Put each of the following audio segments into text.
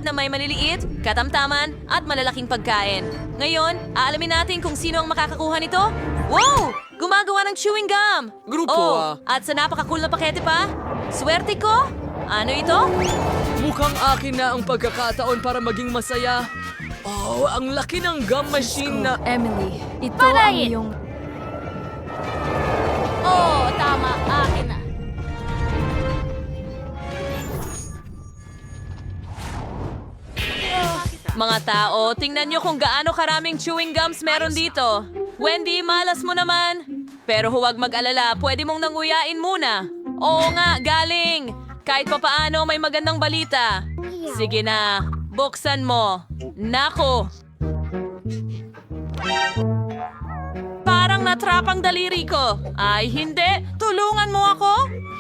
na may maliliit, katamtaman, at malalaking pagkain. Ngayon, aalamin natin kung sino ang makakakuha nito. Wow! Gumagawa ng chewing gum! Grupo, At sa napaka-cool na pakete pa? Swerte ko? Ano ito? Mukhang akin na ang pagkakataon para maging masaya. Oh, ang laki ng gum machine na... Emily, ito ang iyong... Oh, tama. Akin na. Mga tao, tingnan nyo kung gaano karaming chewing gums meron dito. Wendy, malas mo naman. Pero huwag mag-alala, pwede mong nanguyain muna. Oo nga, galing. Kahit papaano may magandang balita. Sige na, buksan mo. Nako. Parang natrap ang daliri ko. Ay, hindi. Tulungan mo ako.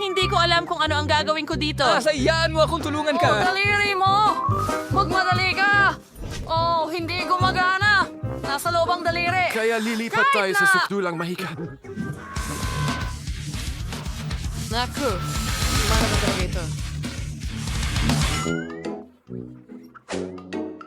Hindi ko alam kung ano ang gagawin ko dito. Sayaan mo akong tulungan ka. Daliri mo! Magmadali ka! Oh, hindi gumagana! Nasa loob ang daliri! Kaya lilipat tayo sa sukdulang mahikan. Naku, mana ba talaga ito?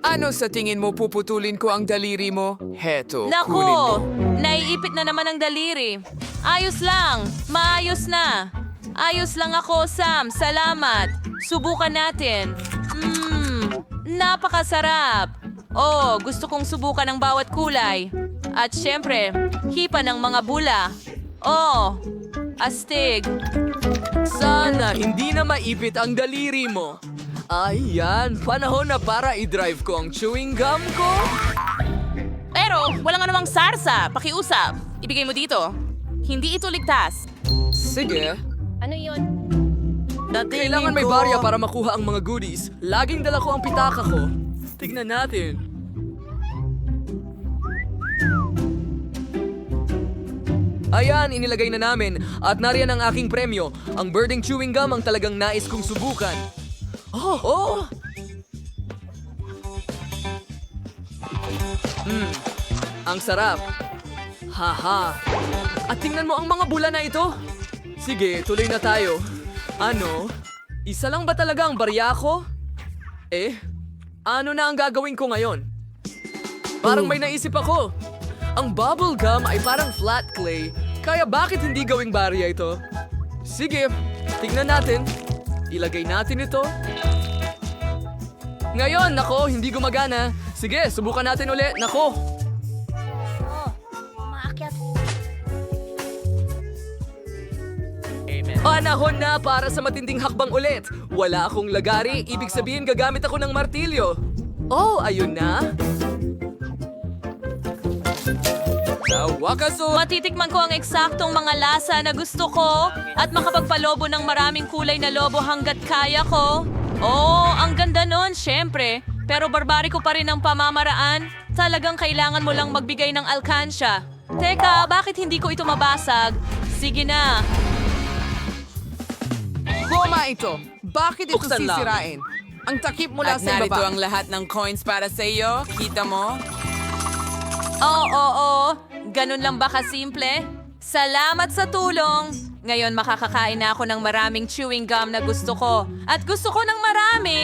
Ano sa tingin mo puputulin ko ang daliri mo? Heto, kunin mo. Nako! Naiipit na naman ang daliri. Ayos lang. Maayos na. Ayos lang ako, Sam. Salamat. Subukan natin. Napakasarap. Oh, gusto kong subukan ang bawat kulay. At syempre, hipa ng mga bula. Oh, astig. Sana hindi na maipit ang daliri mo. Ayan, panahon na para i-drive ko ang chewing gum ko. Pero, walang anumang sarsa. Pakiusap. Ibigay mo dito. Hindi ito ligtas. Sige. Ano yon? Kailangan may barya para makuha ang mga goodies. Laging dala ko ang pitaka ko. Tignan natin. Ayan, inilagay na namin. At nariyan ang aking premyo. Ang birding chewing gum ang talagang nais kong subukan. Oh! Ang sarap. Haha. At tingnan mo ang mga bula na ito. Sige, tuloy na tayo. Ano? Isa lang ba talaga ang barya ko? Ano na ang gagawin ko ngayon? Parang may naisip ako. Ang bubble gum ay parang flat clay, kaya bakit hindi gawing barya ito? Sige, tingnan natin. Ilagay natin ito. Ngayon, nako, hindi gumagana. Sige, subukan natin ulit. Nako. Panahon na para sa matinding hakbang ulit. Wala akong lagari, ibig sabihin gagamit ako ng martilyo. Oh, ayun na. Sa wakas, Matitikman ko ang eksaktong mga lasa na gusto ko at makapagpalobo ng maraming kulay na lobo hanggat kaya ko. Oh, ang ganda nun, syempre. Pero barbariko pa rin ang pamamaraan. Talagang kailangan mo lang magbigay ng alkansya. Teka, bakit hindi ko ito mabasag? Sige na. Goma ito. Bakit ito Buksan lang. sisirain? Ang takip mula At sa narito ibaba. ang lahat ng coins para sa iyo. Kita mo? Oo. Ganun lang ba kasimple? Salamat sa tulong! Ngayon makakakain na ako ng maraming chewing gum na gusto ko. At gusto ko ng marami!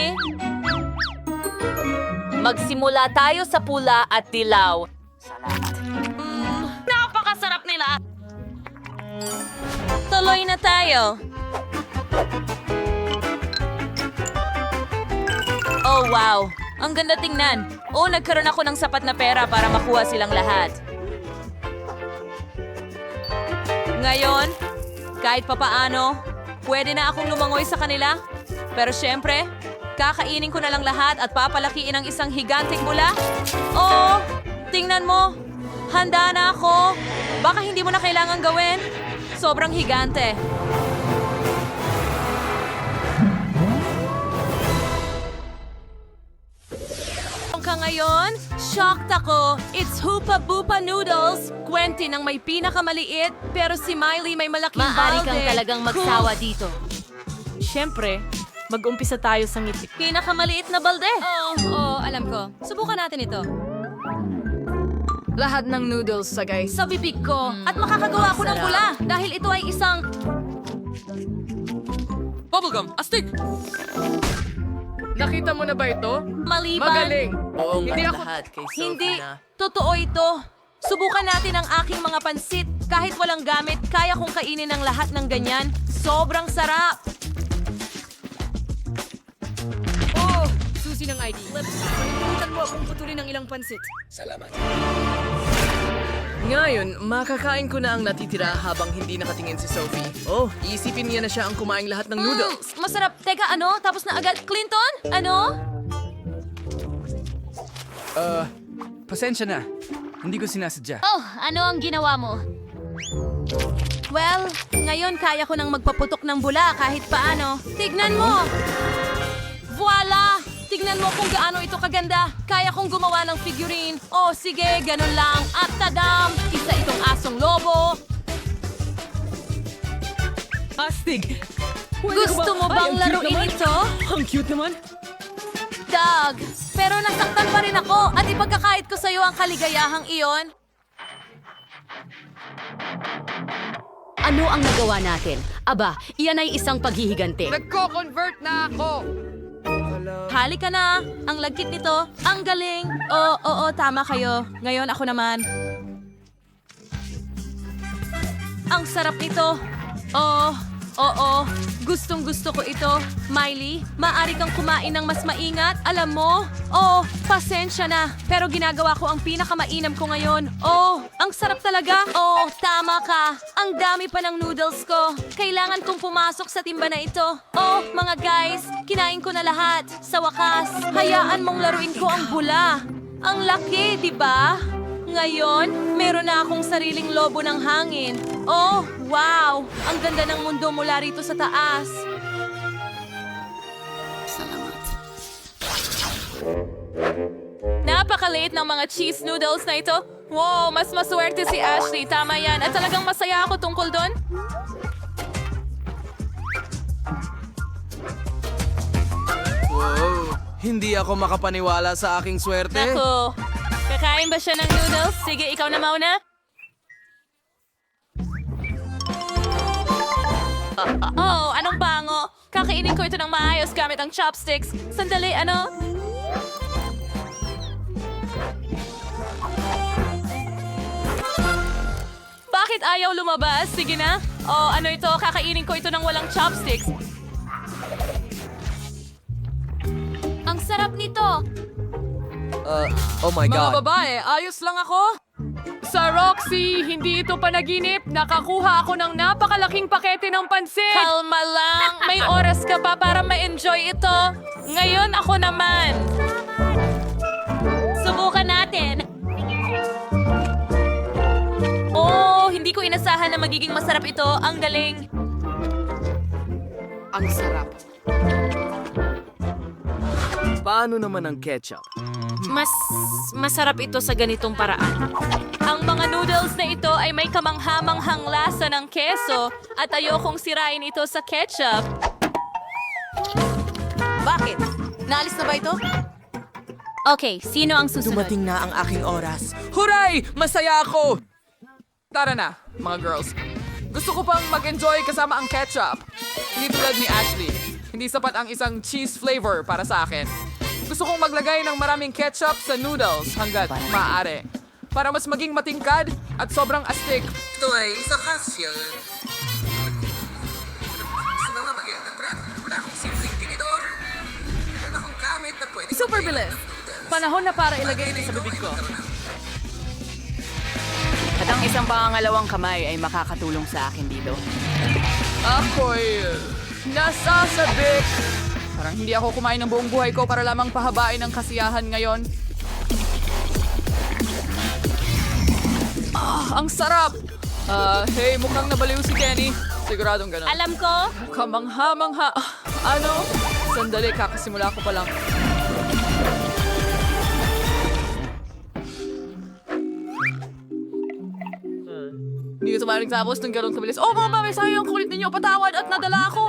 Magsimula tayo sa pula at dilaw. Salamat. Napakasarap nila! Tuloy na tayo. Oh, wow! Ang ganda tingnan. Oh, nagkaroon ako ng sapat na pera para makuha silang lahat. Ngayon, kahit papaano, pwede na akong lumangoy sa kanila. Pero syempre, kakainin ko na lang lahat at papalakiin ang isang higanting bula. Oh, tingnan mo. Handa na ako. Baka hindi mo na kailangan gawin. Sobrang higante. Ka ngayon? Shocked ako! It's Hoopa Boopa Noodles! Quentin ang may pinakamaliit, pero si Miley may malaking Maaari balde. kang talagang magsawa dito. Siyempre, mag-umpisa tayo sa ngiti. Pinakamaliit na balde! Oo, alam ko. Subukan natin ito. Lahat ng noodles sa guys. Sa bibig ko, at makakagawa ko ng bula dahil ito ay isang... Bubblegum, astig! Nakita mo na ba ito? Maliban. Magaling. Oo Hindi nga ako- lahat kay Sophie Hindi. na. Totoo ito. Subukan natin ang aking mga pansit. Kahit walang gamit, kaya kong kainin ang lahat ng ganyan. Sobrang sarap. Oh, susi ng ID. Kalimutan mo akong putulin ng ilang pansit. Ngayon, makakain ko na ang natitira habang hindi nakatingin si Sophie. Oh, iisipin niya na siya ang kumaing lahat ng noodles. Masarap. Teka, ano? Tapos na agad. Clinton? Ano? Pasensya na. Hindi ko sinasadya. Oh, ano ang ginawa mo? Well, ngayon kaya ko nang magpaputok ng bula kahit paano. Tignan mo! Voila! Tignan mo kung gaano ito kaganda. Kaya kong gumawa ng figurine. Oh, sige, ganun lang. At tadam! Isa itong asong lobo. Astig! Gusto mo bang laruin ito? Ang cute naman! Doug, pero nasaktan pa rin ako at ipagkakait ko sa'yo ang kaligayahang iyon. Ano ang nagawa natin? Aba, iyan ay isang paghihigante. Nagko-convert na ako! Halika na! Ang lagkit nito. Ang galing! Oo, tama kayo. Ngayon ako naman. Ang sarap nito. Oo. Gustong gusto ko ito. Miley, maaari kang kumain ng mas maingat. Alam mo? Oh, pasensya na. Pero ginagawa ko ang pinakamainam ko ngayon. Oh, ang sarap talaga. Oh, tama ka. Ang dami pa ng noodles ko. Kailangan kong pumasok sa timba na ito. Oh, mga guys, kinain ko na lahat. Sa wakas, hayaan mong laruin ko ang bula. Ang laki, di ba? Ngayon, meron na akong sariling lobo ng hangin. Oh, wow! Ang ganda ng mundo mula rito sa taas. Napakaliit ng mga cheese noodles na ito. Wow, mas maswerte si Ashley. Tama yan. At talagang masaya ako tungkol doon. Wow. Hindi ako makapaniwala sa aking swerte. Naku, kakain ba siya ng noodles? Sige, ikaw na mauna. Oh, anong bango? Kakainin ko ito ng maayos gamit ang chopsticks. Sandali, ano? Bakit ayaw lumabas? Sige na. Oh, ano ito? Kakainin ko ito ng walang chopsticks. Ang sarap nito. Oh my Mga God. babae, ayos lang ako. Sa Roxy, hindi ito panaginip. Nakakuha ako ng napakalaking pakete ng pansit. Kalma lang. May oras ka pa para ma-enjoy ito. Ngayon ako naman. Subukan natin. Oh, hindi ko inasahan na magiging masarap ito. Ang galing. Ang sarap. Paano naman ang ketchup? Mas masarap ito sa ganitong paraan. Ang mga noodles na ito ay may kamanghamanghang lasa ng keso at ayokong sirain ito sa ketchup. Bakit? Naalis na ba ito? Okay, sino ang susunod? Dumating na ang aking oras. Huray! Masaya ako! Tara na, mga girls. Gusto ko pang mag-enjoy kasama ang ketchup. Hindi tulad ni Ashley. Hindi sapat ang isang cheese flavor para sa akin. Gusto kong maglagay ng maraming ketchup sa noodles hanggat maaari. Para mas maging matingkad at sobrang astig. Ito ay isa kasya. Wala akong simpleng tinidor. Wala akong gamit na pwede. Super bilis! Panahon na para ilagay ito sa bibig ko. At ang isang pangangalawang kamay ay makakatulong sa akin dito. Ako'y nasasabik. Parang hindi ako kumain ng buong buhay ko para lamang pahabain ang kasiyahan ngayon. Ang sarap! Hey, mukhang nabaliw si Kenny. Siguradong gano'n. Alam ko, Mukhang mangha-mangha. Ano? Sandali, kakasimula ko pa lang. Hindi ko tumaring tapos ng gano'ng kabilis. Oh, mga mami, sayang ang kulit ninyo. Patawad at nadala ako.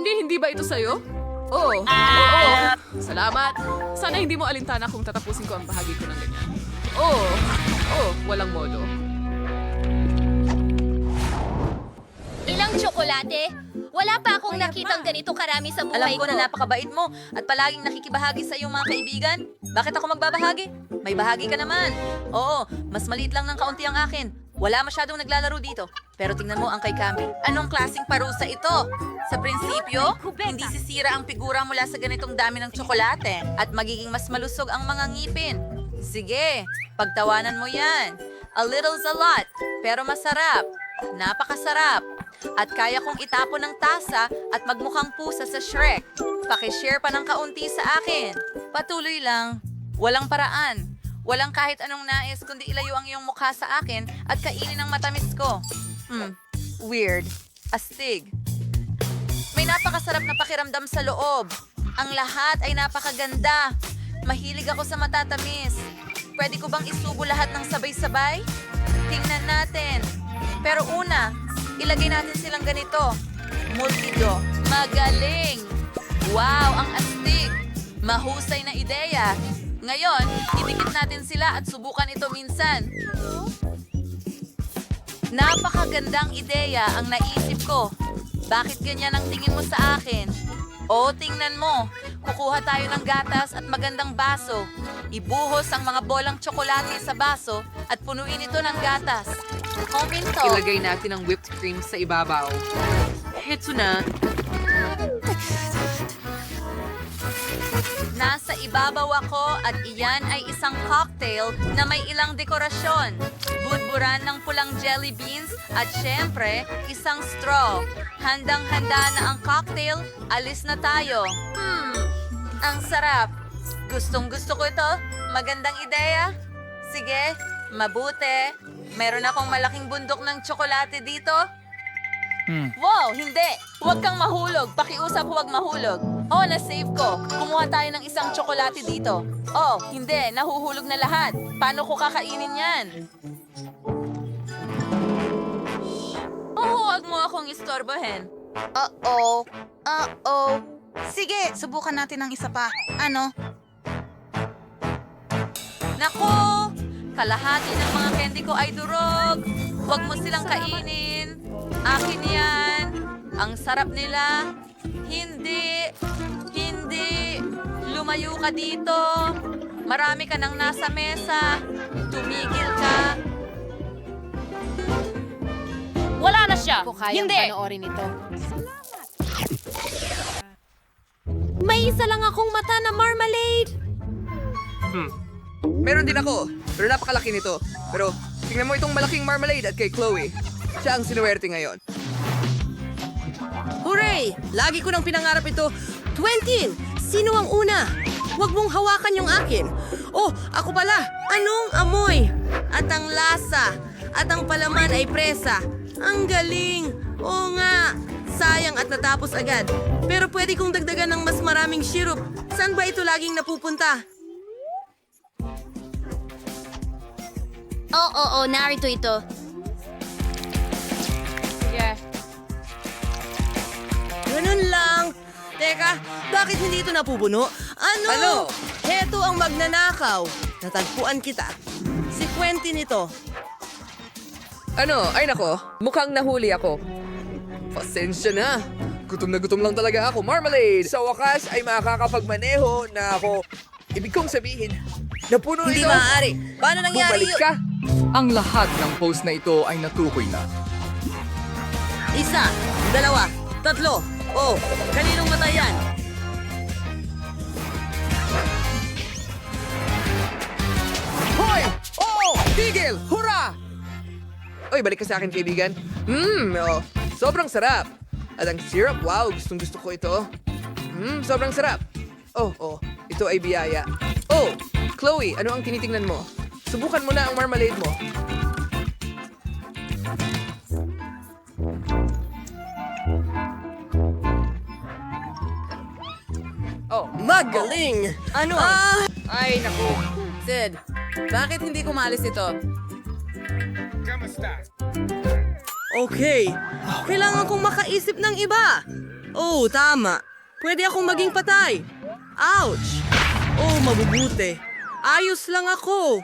Hindi ba ito sa'yo? Oo. Oo. Salamat. Sana hindi mo alintana kung tatapusin ko ang bahagi ko ng ganyan. Oo. Oo, walang modo. Ilang Ang tsokolate? Wala pa akong nakitang ganito karami sa Alam buhay ko na napakabait mo at palaging nakikibahagi sa iyong mga kaibigan. Bakit ako magbabahagi? May bahagi ka naman. Oo, mas maliit lang ng kaunti ang akin. Wala masyadong naglalaro dito. Pero tingnan mo ang kay Cammy. Anong klaseng parusa ito? Sa prinsipyo, hindi sisira ang figura mula sa ganitong dami ng tsokolate at magiging mas malusog ang mga ngipin. Sige, pagtawanan mo yan. A little's a lot, pero masarap. Napakasarap. At kaya kong itapon ng tasa at magmukhang pusa sa Shrek. Pakishare pa ng kaunti sa akin. Patuloy lang. Walang paraan. Walang kahit anong nais kundi ilayo ang iyong mukha sa akin at kainin ang matamis ko. Weird. Astig. May napakasarap na pakiramdam sa loob. Ang lahat ay napakaganda. Mahilig ako sa matatamis. Pwede ko bang isubo lahat ng sabay-sabay? Tingnan natin. Pero una, ilagay natin silang ganito. Multido. Magaling! Wow, ang astig! Mahusay na ideya. Ngayon, idikit natin sila at subukan ito minsan. Napakagandang ideya ang naisip ko. Bakit ganyan ang tingin mo sa akin? O, tingnan mo. Kukuha tayo ng gatas at magandang baso. Ibuhos ang mga bolang tsokolate sa baso at punuin ito ng gatas. Komento. Ilagay natin ang whipped cream sa ibabaw. Heto na. Nasa ibabaw ako at iyan ay isang cocktail na may ilang dekorasyon. Budburan ng pulang jelly beans at syempre, isang straw. Handang-handa na ang cocktail, alis na tayo. Ang sarap. Gustong-gusto ko ito. Magandang ideya. Sige, mabuti. Meron akong malaking bundok ng tsokolate dito. Wow, hindi. Huwag kang mahulog. Pakiusap huwag mahulog. Oh, na-save ko. Kumuha tayo ng isang tsokolate dito. Oh, hindi. Nahuhulog na lahat. Paano ko kakainin yan? Oh, huwag mo akong istorbohin. Uh-oh. Sige, subukan natin ng isa pa. Ano? Nako! Kalahati ng mga candy ko ay durog. Huwag mo silang kainin. Akin yan. Ang sarap nila. Hindi. Hindi. Lumayo ka dito. Marami ka nang nasa mesa. Tumigil ka. Wala na siya! Ko kayang Hindi! panoorin ito. May isa lang akong mata na marmalade! Meron din ako, pero napakalaki nito. Pero tingnan mo itong malaking marmalade at kay Chloe. Siya ang sinuwerte ngayon. Hooray! Lagi ko nang pinangarap ito. 20! Sino ang una? Huwag mong hawakan yung akin. Oh, ako pala. Anong amoy? At ang lasa. At ang palaman ay presa. Ang galing! Oo nga! Sayang at natapos agad. Pero pwede kong dagdagan ng mas maraming syrup. Saan ba ito laging napupunta? Oo, narito ito. Ganun lang. Teka, bakit hindi ito napupuno? Ano? Heto ang magnanakaw. Natagpuan kita. Si Quentin ito. Ano? Ay nako, mukhang nahuli ako. Pasensya na. Gutom na gutom lang talaga ako. Marmalade! Sa wakas ay makakapagmaneho na ako. Ibig kong sabihin, napuno Hindi ito. maaari. Paano nangyari Bumalik yun? ka. Ang lahat ng post na ito ay natukoy na. Isa, dalawa, tatlo. Oh, kaninong mata yan? Hoy! Oh! Tigil! Hurra! Oy, balik ka sa akin, kaibigan. Sobrang sarap. At ang syrup, wow, gustong-gusto ko ito. Sobrang sarap. Oh, ito ay biyaya. Oh, Chloe, ano ang tinitingnan mo? Subukan mo na ang marmalade mo. Oh, Magaling! Ano? ay naku. Sid, bakit hindi ko maalis ito? Okay, kailangan kong makaisip ng iba. Oh, tama. Pwede akong maging patay. Ouch! Oh, mabubuti. Ayos lang ako.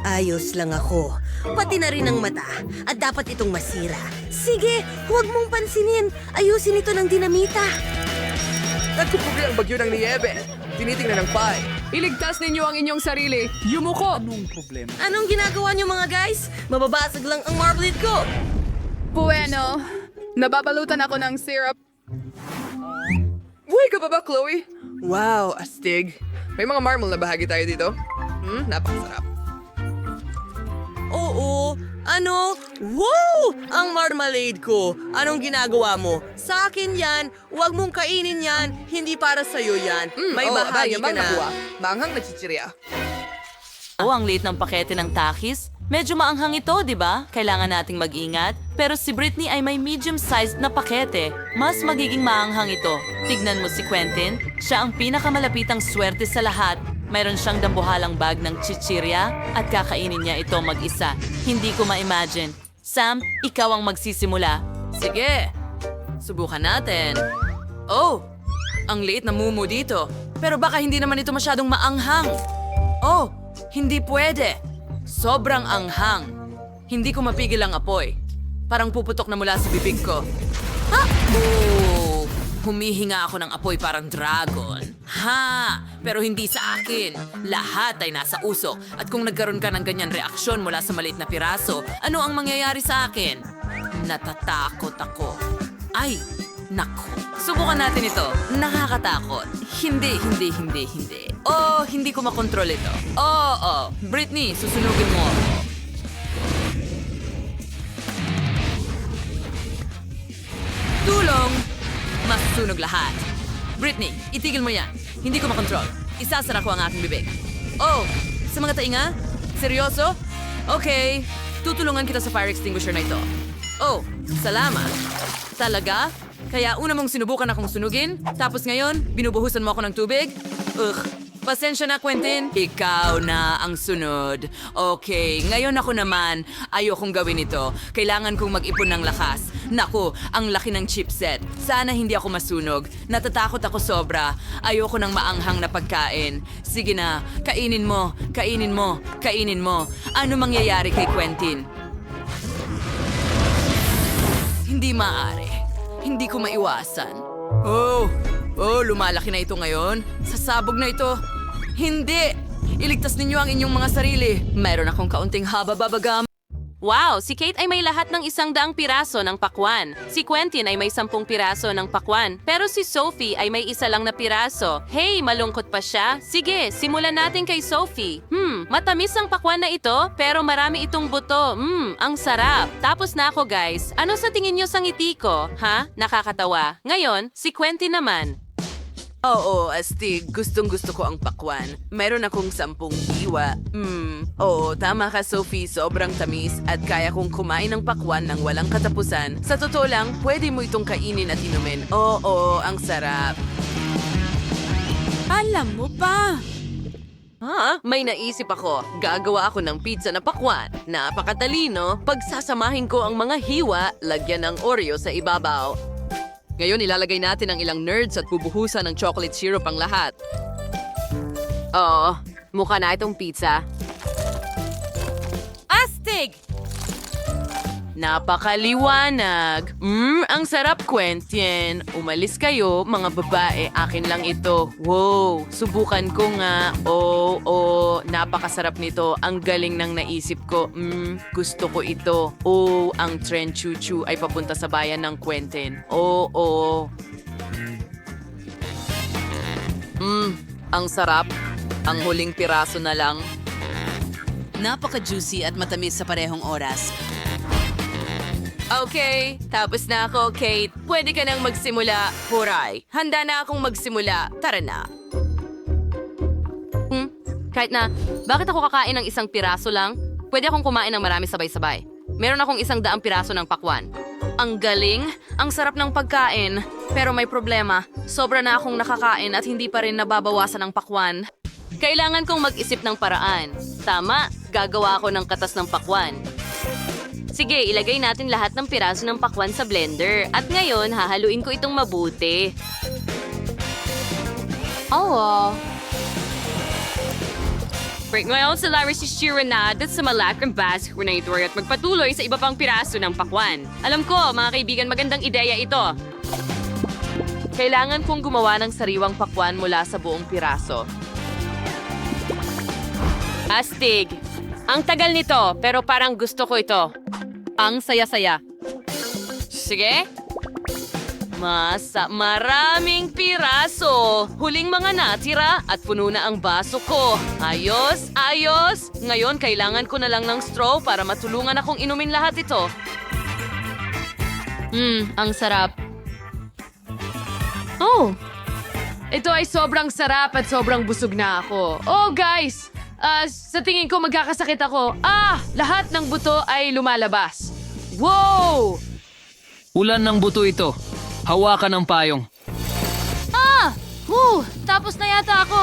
Ayos lang ako. pati na rin ang mata. At dapat itong masira. Sige, huwag mong pansinin. Ayusin ito ng dinamita. Nagkupugli ang bagyo ng niyebe. Tinitingnan ng pie. Iligtas ninyo ang inyong sarili. Yumuko! Anong problema? Anong ginagawa niyo mga guys? Mababasag lang ang marmalade ko. Bueno, nababalutan ako ng syrup. Buhay ka pa ba, Chloe? Wow, astig. May mga marble na bahagi tayo dito. Napakasarap. Oo, ano? Wow! Ang marmalade ko. Anong ginagawa mo? Sa akin yan. Huwag mong kainin yan. Hindi para sa'yo yan. May bahagi ka na. Maanghang nagchichirya. Oh, ang liit ng pakete ng takis. Medyo maanghang ito, di ba? Kailangan nating mag-ingat. Pero si Britney ay may medium-sized na pakete. Mas magiging maanghang ito. Tignan mo si Quentin. Siya ang pinakamalapitang swerte sa lahat. Mayroon siyang dambuhalang bag ng chichirya at kakainin niya ito mag-isa. Hindi ko ma-imagine. Sam, ikaw ang magsisimula. Sige, subukan natin. Oh, ang liit na mumu dito. Pero baka hindi naman ito masyadong maanghang. Oh, hindi pwede. Sobrang anghang. Hindi ko mapigil ang apoy. Parang puputok na mula sa bibig ko. Ha? Oh, humihinga ako ng apoy parang dragon. Ha! Pero hindi sa akin. Lahat ay nasa usok. At kung nagkaroon ka ng ganyan reaksyon mula sa maliit na piraso, ano ang mangyayari sa akin? Natatakot ako. Ay, nako. Subukan natin ito. Nakakatakot. Hindi. Oh, hindi ko makontrol ito. Oh. Britney, susunugin mo ako. Tulong! Masusunog lahat. Britney, itigil mo yan. Hindi ko makontrol. Isasara ko ang aking bibig. Oh, sa mga tainga? Seryoso? Okay, tutulungan kita sa fire extinguisher na ito. Oh, salamat. Talaga? Kaya una mong sinubukan akong sunugin, tapos ngayon, binubuhusan mo ako ng tubig? Pasensya na, Quentin. Ikaw na ang sunod. Okay, ngayon ako naman. Ayokong gawin ito. Kailangan kong mag-ipon ng lakas. Naku, ang laki ng chipset. Sana hindi ako masunog. Natatakot ako sobra. Ayoko ng maanghang na pagkain. Sige na, kainin mo. Ano mangyayari kay Quentin? Hindi maaari. Hindi ko maiwasan. Oh, lumalaki na ito ngayon. Sasabog na ito. Hindi! Iligtas ninyo ang inyong mga sarili. Mayroon akong kaunting haba-babagam. Wow, si Kate ay may lahat ng 100 piraso ng pakwan. Si Quentin ay may 10 piraso ng pakwan. Pero si Sophie ay may 1 lang na piraso. Hey, malungkot pa siya? Sige, simulan natin kay Sophie. Matamis ang pakwan na ito, pero marami itong buto. Ang sarap. Tapos na ako, guys. Ano sa tingin niyo sa ngiti ko? Ha? Nakakatawa. Ngayon, si Quentin naman. Oo, astig. Gustong-gusto ko ang pakwan. Mayroon akong 10 hiwa. Oo, tama ka, Sophie. Sobrang tamis at kaya kong kumain ng pakwan ng walang katapusan. Sa totoo lang, pwede mo itong kainin at inumin. Oo, ang sarap. Alam mo pa. May naisip ako. Gagawa ako ng pizza na pakwan. Napakatalino. Pagsasamahin ko ang mga hiwa, lagyan ng Oreo sa ibabaw. Ngayon, ilalagay natin ang ilang nerds at bubuhusan ng chocolate syrup ang lahat. Oo, mukha na itong pizza. Astig! Napakaliwanag. Ang sarap, Quentin. Umalis kayo, mga babae. Akin lang ito. Wow, subukan ko nga. Oo, napakasarap nito. Ang galing ng naisip ko. Gusto ko ito. Oh, ang tren chuchu ay papunta sa bayan ng Quentin. Oo. Ang sarap. Ang huling piraso na lang. Napaka-juicy at matamis sa parehong oras. Okay, tapos na ako, Kate. Pwede ka nang magsimula. Huray, handa na akong magsimula. Tara na. Kahit na, bakit ako kakain ng 1 piraso lang? Pwede akong kumain ng marami sabay-sabay. Meron akong 100 piraso ng pakwan. Ang galing, ang sarap ng pagkain. Pero may problema, sobra na akong nakakain at hindi pa rin nababawasan ang pakwan. Kailangan kong mag-isip ng paraan. Tama, gagawa ako ng katas ng pakwan. Sige, ilagay natin lahat ng piraso ng pakwan sa blender. At ngayon, hahaluin ko itong mabuti. Break ngayon sa Larry si Shira na at sa Malacram Vasculator at magpatuloy sa iba pang piraso ng pakwan. Alam ko, mga kaibigan, magandang ideya ito. Kailangan kong gumawa ng sariwang pakwan mula sa buong piraso. Astig. Ang tagal nito, pero parang gusto ko ito. Ang saya-saya. Sige. Maraming piraso. Huling mga natira at puno na ang baso ko. Ayos, ayos. Ngayon, kailangan ko na lang ng straw para matulungan akong inumin lahat ito. Ang sarap. Oh! Ito ay sobrang sarap at sobrang busog na ako. Oh, guys! Sa tingin ko magkakasakit ako. Lahat ng buto ay lumalabas. Wow! Ulan ng buto ito. Hawakan ang payong. Tapos na yata ako.